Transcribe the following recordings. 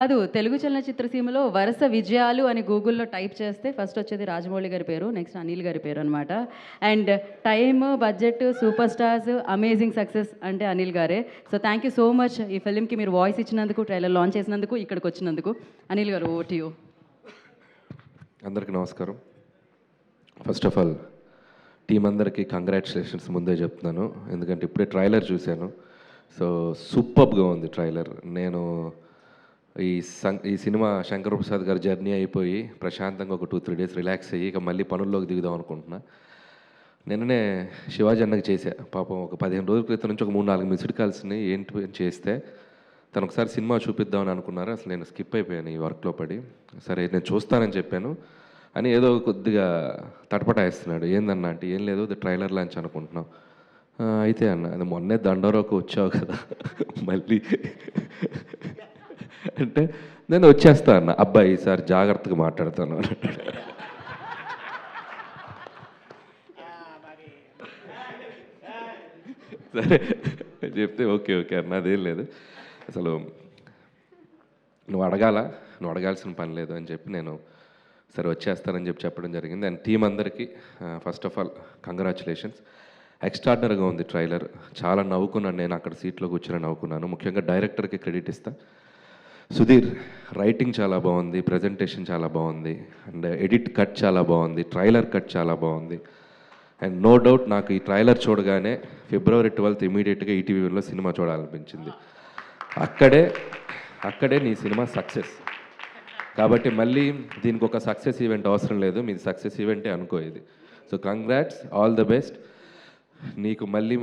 కాదు. తెలుగు చలనచిత్ర సీమలో వరుస విజయాలు అని గూగుల్‌లో టైప్ చేస్తే ఫస్ట్ వచ్చేది రాజమౌళి గారి పేరు. నెక్స్ట్ అనిల్ గారి పేరనమాట. And time, budget, super stars, amazing success అంటే అనిల్ గారే. So thank you so much ఈ ఫిల్మ్‌కి మీరు వాయిస్ ఇచ్చినందుకు, ట్రైలర్ లాంచ్ చేసినందుకు, ఇక్కడికొచ్చినందుకు. అనిల్ గారు ఓవర్ టు యూ. అందరికీ నమస్కారం. ఫస్ట్ ఆఫ్ ఆల్ టీం అందరికీ కంగ్రాచులేషన్స్ ముందే చెప్తున్నాను. ఎందుకంటే ఇప్పుడే ట్రైలర్ చూశాను. సో సూపర్బ్గా ఉంది ట్రైలర్. నేను ఈ సినిమా శంకర్ ప్రసాద్ గారి జర్నీ అయిపోయి ప్రశాంతంగా ఒక 2-3 డేస్ రిలాక్స్ అయ్యి ఇక మళ్ళీ పనుల్లోకి దిగుదాం అనుకుంటున్నా. నిన్ననే శివాజీ అన్నకి చేశా. పాపం ఒక 15 రోజుల క్రితం నుంచి ఒక 3-4 మిస్డ్ కాల్స్ని ఏంటి చేస్తే తను ఒకసారి సినిమా చూపిద్దామని అనుకున్నారు. అసలు నేను స్కిప్ అయిపోయాను ఈ వర్క్లో పడి. సరే నేను చూస్తానని చెప్పాను అని ఏదో కొద్దిగా తటపటాయిస్తున్నాడు. ఏందన్నా అంటే ఏం లేదు, ట్రైలర్ లాంచ్ అనుకుంటున్నాం. అయితే అన్న అది మొన్నే దండోరాకు వచ్చావు కదా మళ్ళీ అంటే నేను వచ్చేస్తా అన్న. అబ్బాయి ఈసారి జాగ్రత్తగా మాట్లాడతాను అన్నాడు. సరే చెప్తే ఓకే ఓకే అన్న, అదేం లేదు అసలు నువ్వు అడగాల్సిన పని లేదు అని చెప్పి నేను సరే వచ్చేస్తానని చెప్పడం జరిగింది. అండ్ టీం అందరికీ ఫస్ట్ ఆఫ్ ఆల్ కంగ్రాచులేషన్స్. ఎక్స్ట్రాడినరీగా ఉంది ట్రైలర్. చాలా నవ్వుకున్నాను, నేను అక్కడ సీట్లో కూర్చొని నవ్వుకున్నాను. ముఖ్యంగా డైరెక్టర్కి క్రెడిట్ ఇస్తా. సుధీర్ రైటింగ్ చాలా బాగుంది, ప్రజెంటేషన్ చాలా బాగుంది, అండ్ ఎడిట్ కట్ చాలా బాగుంది, ట్రైలర్ కట్ చాలా బాగుంది. అండ్ నో డౌట్ నాకు ఈ ట్రైలర్ చూడగానే February 12th ఇమీడియట్గా ఈటీవీలో సినిమా చూడాలనిపించింది. అక్కడే నీ సినిమా సక్సెస్. కాబట్టి మళ్ళీ దీనికి ఒక సక్సెస్ ఈవెంట్ అవసరం లేదు, మీది సక్సెస్ ఈవెంటే అనుకో ఇది. So congrats, all the best. నీకు మళ్ళీ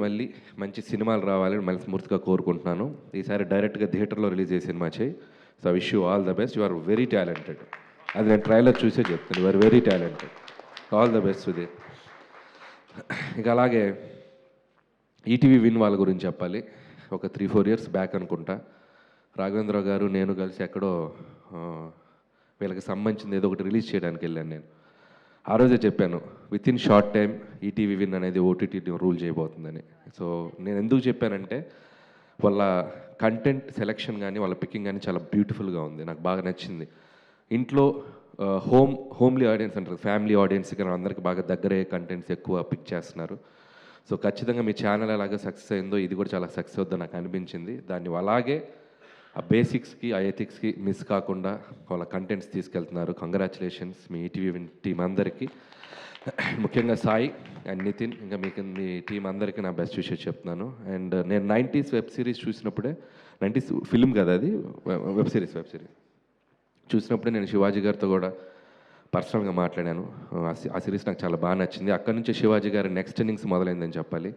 మంచి సినిమాలు రావాలని మనస్ఫూర్తిగా కోరుకుంటున్నాను. ఈసారి డైరెక్ట్గా థియేటర్లో రిలీజ్ చేసే సినిమా చేయి. So wish you all the best. You are very talented. అది నేను ట్రైలర్ చూసే చెప్తాను. You are very talented. All the best Sudheer. ఇక అలాగే ఈటీవీ విన్ వాళ్ళ గురించి చెప్పాలి. ఒక 3-4 ఇయర్స్ బ్యాక్ అనుకుంటా రాఘవేంద్రరావు గారు నేను కలిసి ఎక్కడో వీళ్ళకి సంబంధించింది ఏదో ఒకటి రిలీజ్ చేయడానికి వెళ్ళాను నేను. ఆ రోజే చెప్పాను with in short time ETV win అనేది ఓటీటీ రూల్ చేయబోతుందని. సో నేను ఎందుకు చెప్పానంటే వాళ్ళ కంటెంట్ సెలెక్షన్ కానీ వాళ్ళ పికింగ్ కానీ చాలా బ్యూటిఫుల్గా ఉంది, నాకు బాగా నచ్చింది. ఇంట్లో హోమ్లీ ఆడియన్స్ అంటారు, ఫ్యామిలీ ఆడియన్స్కి అందరికి బాగా దగ్గరయ్యే కంటెంట్స్ ఎక్కువ పిక్ చేస్తున్నారు. సో ఖచ్చితంగా మీ ఛానల్ ఎలాగ సక్సెస్ అయిందో ఇది కూడా చాలా సక్సెస్ అవుతుందని నాకు అనిపించింది. దాన్ని అలాగే ఆ బేసిక్స్కి ఆ ఎథిక్స్కి మిస్ కాకుండా వాళ్ళ కంటెంట్స్ తీసుకెళ్తున్నారు. కంగ్రాచులేషన్స్ మీ ఈటీవీ టీం అందరికీ, ముఖ్యంగా సాయి అండ్ నితిన్, ఇంకా మీ టీం అందరికీ నా బెస్ట్ విషయం చెప్తున్నాను. అండ్ నేను 90s వెబ్ సిరీస్ చూసినప్పుడే, 90s ఫిల్మ్ కదా అది, వెబ్ సిరీస్ చూసినప్పుడే నేను శివాజీ గారితో కూడా పర్సనల్గా మాట్లాడాను. ఆ సిరీస్ నాకు చాలా బాగా నచ్చింది. అక్కడి నుంచి శివాజీ గారి నెక్స్ట్ ఇన్నింగ్స్ మొదలైందని చెప్పాలి.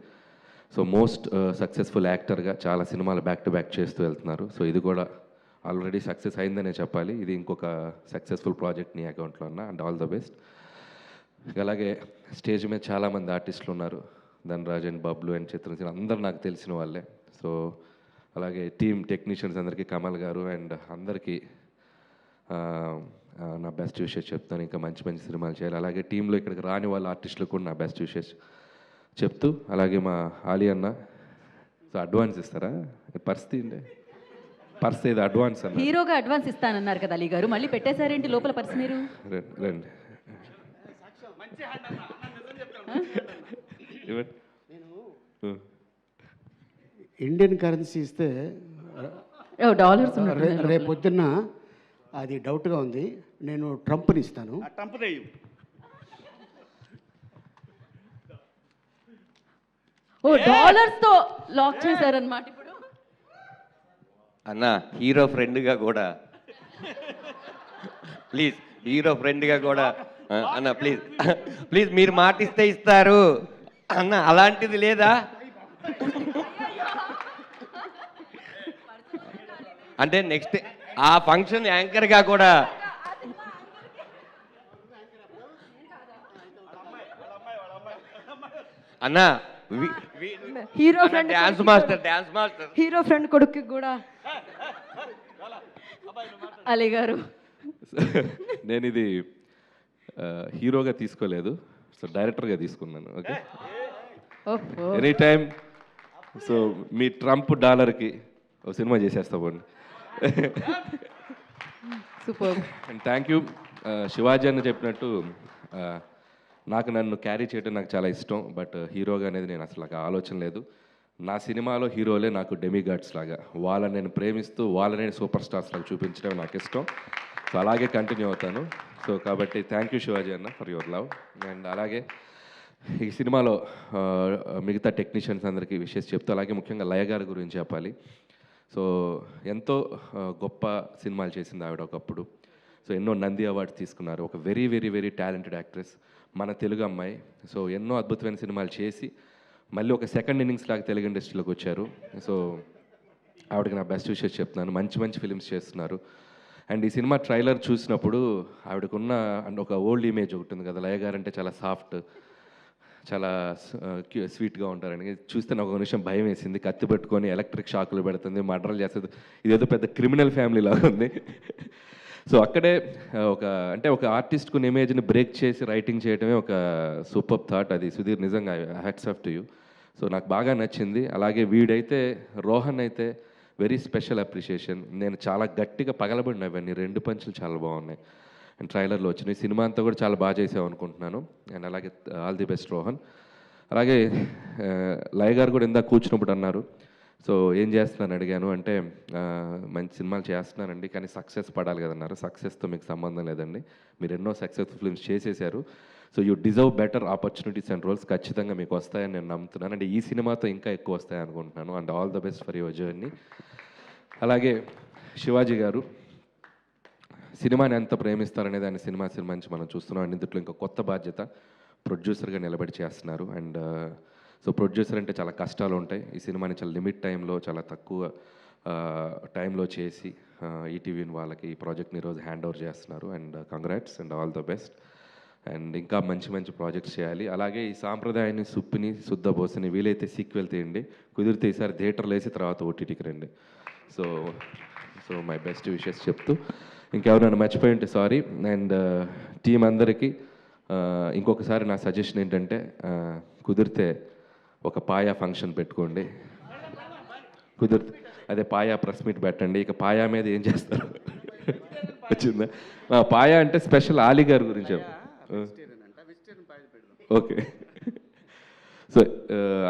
సో మోస్ట్ సక్సెస్ఫుల్ యాక్టర్గా చాలా సినిమాలు బ్యాక్ టు బ్యాక్ చేస్తూ వెళ్తున్నారు. సో ఇది కూడా ఆల్రెడీ సక్సెస్ అయిందనే చెప్పాలి. ఇది ఇంకొక సక్సెస్ఫుల్ ప్రాజెక్ట్ నీ అకౌంట్లో ఉన్న. And all the best. అలాగే స్టేజ్ మీద చాలామంది ఆర్టిస్టులు ఉన్నారు, ధనరాజ్ అండ్ బబ్లు అండ్ చిత్రసేన, అందరు నాకు తెలిసిన వాళ్ళే. సో అలాగే టీమ్ టెక్నీషియన్స్ అందరికీ, కమల్ గారు అండ్ అందరికీ నా బెస్ట్ విషెస్ చెప్తాను. ఇంకా మంచి సినిమాలు చేయాలి. అలాగే టీంలో ఇక్కడికి రాని వాళ్ళ ఆర్టిస్టులకు కూడా నా బెస్ట్ విషెస్ చెప్తూ, అలాగే మా ఆలీ అన్న సో అడ్వాన్స్ ఇస్తారా? పరిస్థితి అండి, పర్స్ ఏదో అడ్వాన్స్ అన్న, హీరోగా అడ్వాన్స్ ఇస్తానన్నారు కదా అలీ గారు, మళ్ళీ పెట్టేశారేంటి లోపల పర్స్ మీరు? రండి ఇండియన్ కరెన్సీ ఇస్తే డాలర్స్ రేపు పొద్దున్న అది డౌట్గా ఉంది. నేను ట్రంప్ని ఇస్తాను. ఓ డాలర్స్ తో లాక్ చేశారన్నమాట ఇప్పుడు. అన్న హీరో ఫ్రెండ్గా కూడా ప్లీజ్, హీరో ఫ్రెండ్గా కూడా అన్న ప్లీజ్ మీరు మాటిస్తే ఇస్తారు అన్న, అలాంటిది లేదా? అంటే నెక్స్ట్ ఆ ఫంక్షన్ యాంకర్గా కూడా అన్న hero friend, dance master hero friend కొడుకు కూడా అలీ గారు. నేను ఇది హీరోగా తీసుకోలేదు, సో డైరెక్టర్గా తీసుకున్నాను. Okay, any time. సో మీ ట్రంప్ డాలర్కి ఒక సినిమా చేసేస్తా పోండి. Super. And thank you. Shivaji అన్న చెప్పినట్టు నాకు నన్ను క్యారీ చేయడం నాకు చాలా ఇష్టం, బట్ హీరోగా అనేది నేను అసలు నాకు ఆలోచన లేదు. నా సినిమాలో హీరోలే నాకు డెమిగాడ్స్ లాగా, వాళ్ళని నేను ప్రేమిస్తూ వాళ్ళని నేను సూపర్ స్టార్స్ లాగా చూపించడం నాకు ఇష్టం. సో అలాగే కంటిన్యూ అవుతాను. సో కాబట్టి థ్యాంక్ యూ శివాజీ అన్న ఫర్ యువర్ లవ్. అండ్ అలాగే ఈ సినిమాలో మిగతా టెక్నీషియన్స్ అందరికీ విషెస్ చెప్తూ, అలాగే ముఖ్యంగా లయ గారి గురించి చెప్పాలి. సో ఎంతో గొప్ప సినిమాలు చేసింది ఆవిడ ఒకప్పుడు. సో ఎన్నో నంది అవార్డ్స్ తీసుకున్నారు. ఒక very very very talented actress, మన తెలుగు అమ్మాయి. సో ఎన్నో అద్భుతమైన సినిమాలు చేసి మళ్ళీ ఒక సెకండ్ ఇన్నింగ్స్ లాగా తెలుగు ఇండస్ట్రీలోకి వచ్చారు. సో ఆవిడకి నా బెస్ట్ విషెస్ చెప్తున్నాను. మంచి మంచి ఫిలిమ్స్ చేస్తున్నారు. అండ్ ఈ సినిమా ట్రైలర్ చూసినప్పుడు ఆవిడకున్న అండ్ ఒక ఓల్డ్ ఇమేజ్ ఒకటి ఉంది కదా, లయ గారు అంటే చాలా సాఫ్ట్, చాలా స్వీట్గా ఉంటారని చూస్తే నాకు ఒక నిమిషం భయం వేసింది. కత్తి పెట్టుకొని ఎలక్ట్రిక్ షాకులు పెడుతుంది, మర్డర్లు చేస్తుంది, ఇదేదో పెద్ద క్రిమినల్ ఫ్యామిలీ లాగా ఉంది. సో అక్కడే ఒక ఆర్టిస్ట్కు ఇమేజ్ని బ్రేక్ చేసి రైటింగ్ చేయడమే ఒక సూపర్ థాట్. అది సుధీర్ నిజంగా hats off to you. So నాకు బాగా నచ్చింది. అలాగే వీడైతే రోహన్ అయితే వెరీ స్పెషల్ అప్రిషియేషన్. నేను చాలా గట్టిగా పగలబడిన అవన్నీ 2 పంచులు చాలా బాగున్నాయి. అండ్ ట్రైలర్లో వచ్చినాయి. సినిమా అంతా కూడా చాలా బాగా చేసావు అనుకుంటున్నాను. అండ్ అలాగే ఆల్ ది బెస్ట్ రోహన్. అలాగే లయ గారు కూడా ఇందాక కూర్చున్నప్పుడు అన్నారు, సో ఏం చేస్తున్నాను అడిగాను. అంటే మంచి సినిమాలు చేస్తున్నానండి, కానీ సక్సెస్ పడాలి కదన్నారు. సక్సెస్తో మీకు సంబంధం లేదండి, మీరు ఎన్నో సక్సెస్ఫుల్ ఫిల్మ్స్ చేసేసారు. So you deserve better opportunities and roles. ఖచ్చితంగా మీకు వస్తాయని నేను నమ్ముతున్నాను. అంటే ఈ సినిమాతో ఇంకా ఎక్కువ వస్తాయి అనుకుంటున్నాను. And all the best for your journey. అలాగే శివాజీ గారు సినిమాని ఎంత ప్రేమిస్తారనేది ఆయన సినిమా నుంచి మనం చూస్తున్నాం. అండ్ ఇందులో ఇంకా కొత్త బాధ్యత, ప్రొడ్యూసర్గా నిలబడి చేస్తున్నారు. అండ్ సో ప్రొడ్యూసర్ అంటే చాలా కష్టాలు ఉంటాయి. ఈ సినిమాని చాలా లిమిట్ టైంలో, చాలా తక్కువ టైంలో చేసి ఈటీవీ వాళ్ళకి ఈ ప్రాజెక్ట్ని ఈరోజు హ్యాండ్ ఓవర్ చేస్తున్నారు. And congrats and all the best. And ఇంకా మంచి మంచి ప్రాజెక్ట్స్ చేయాలి. అలాగే ఈ సాంప్రదాయాన్ని, సుప్పిని, శుద్ధబోసని వీలైతే సీక్వెల్ తీయండి, కుదిరితే ఈసారి థియేటర్లో వేసి తర్వాత ఓటీటీకి రండి. సో మై బెస్ట్ విషెస్ చెప్తూ, ఇంకెవరైనా మర్చిపోయి ఉంటే సారీ. అండ్ టీం అందరికీ ఇంకొకసారి నా సజెషన్ ఏంటంటే, కుదిరితే ఒక పాయా ఫంక్షన్ పెట్టుకోండి. కుదిరితే అదే పాయా ప్రెస్ మీట్ పెట్టండి. ఇక పాయా మీద ఏం చేస్తారు వచ్చిందా? పాయా అంటే స్పెషల్ ఆలీ గారి గురించి ఓకే. సో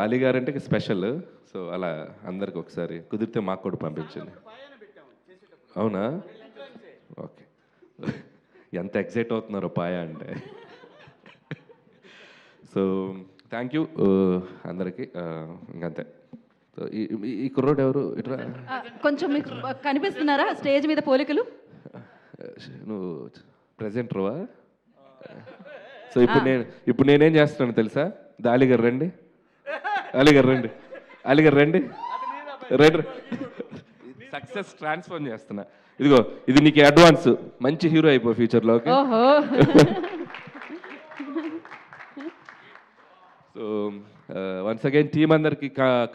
అలీ గారు అంటే స్పెషల్. సో అలా అందరికి ఒకసారి కుదిరితే మాకు కూడా పంపించండి. అవునా? ఓకే. ఎంత ఎక్సైట్ అవుతున్నారో పాయా అంటే. సో థ్యాంక్ యూ అందరికీ. ఇంకంతే. సో ఈ కుర్రోడు ఎవరు? ఇట్లా కొంచెం మీకు కనిపిస్తున్నారా స్టేజ్ మీద పోలికలు? నువ్వు ప్రెజెంటర్వా? సో ఇప్పుడు నేనేం చేస్తున్నాను తెలుసా? అలీగారు రండి, అలీగారు రండి, అలీగారు రండి, రండి. సక్సెస్ ట్రాన్స్ఫర్ చేస్తున్నా. ఇదిగో ఇది నీకు అడ్వాన్స్. మంచి హీరో అయిపో ఫ్యూచర్లో. ఓహో. సో వన్స్ అగైన్ టీం అందరికి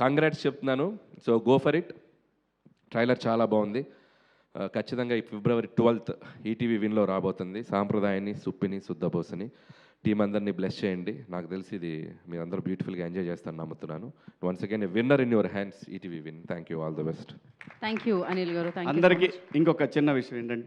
కాంగ్రాట్స్ చెప్తున్నాను. So go for it. Trailer చాలా బాగుంది. ఖచ్చితంగా ఈ February 12th ఈటీవీ విన్లో రాబోతుంది. సాంప్రదాయాన్ని, సుప్పిని, శుద్ధబోసని. టీం అందరినీ బ్లెస్ చేయండి. నాకు తెలిసి ఇది మీరందరూ బ్యూటిఫుల్గా ఎంజాయ్ చేస్తారని నమ్ముతున్నాను. Once again winner in your hands, ETV win. Thank you, all the best. Thank you Anil గారు. అందరికీ ఇంకొక చిన్న విషయం ఏంటంటే